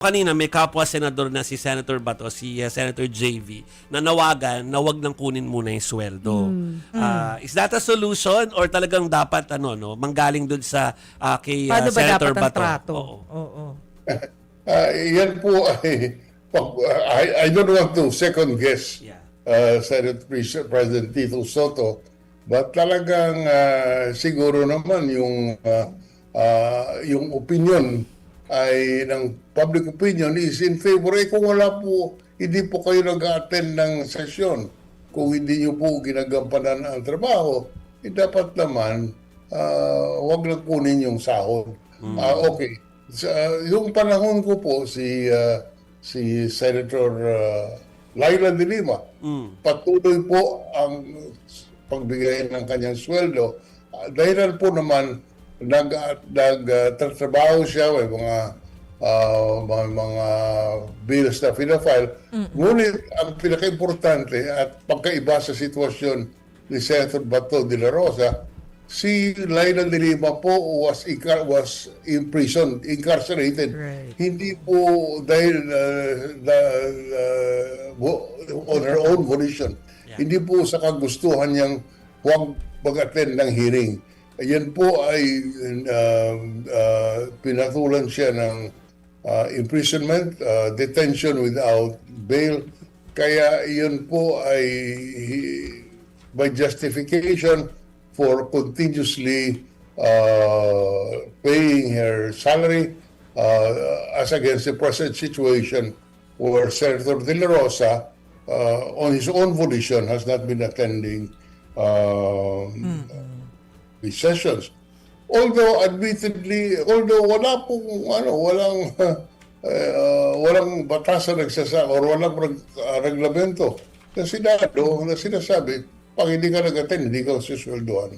Kanina may kapwa senador na si Senator Bato, si Senator JV, na nawagan na wag nang kunin muna yung sweldo. Is that a solution or talagang dapat manggaling dun sa kay Paano ba Senator dapat ang Bato? trato? Oo. Oo. Yan po ay, I don't want to second guess Yeah. Senate President Tito Soto, but talagang siguro naman yung opinion ay ng public opinion is in favor. Kung wala po, hindi po kayo nag-attend ng sesyon, kung hindi nyo po ginagampanan ang trabaho, dapat naman wag lang kunin yung sahod. Okay. Yung panahon ko po si Senator Laila de Lima, patuloy po ang pagbigay ng kanyang sweldo. Dahil po naman nagtatrabaho siya, may mga bills na pinafile. Ngunit ang pinaka-importante at pagkaiba sa sitwasyon ni Senator Bato de la Rosa, si Laila de Lima po was imprisoned, incarcerated. Right. Hindi po dahil on her own volition. Yeah. Hindi po sa kagustuhan niyang huwag mag-attend ng hearing. Yan po ay pinatulan siya ng imprisonment, detention without bail. Kaya yun po ay by justification for continuously paying her salary as against the present situation where Senator De La Rosa, on his own volition, has not been attending these sessions. Although admittedly, wala pong walang batasan or walang reglamento sa Senado na sinasabi, pag hindi ka nag-attend, hindi ka susweldohan.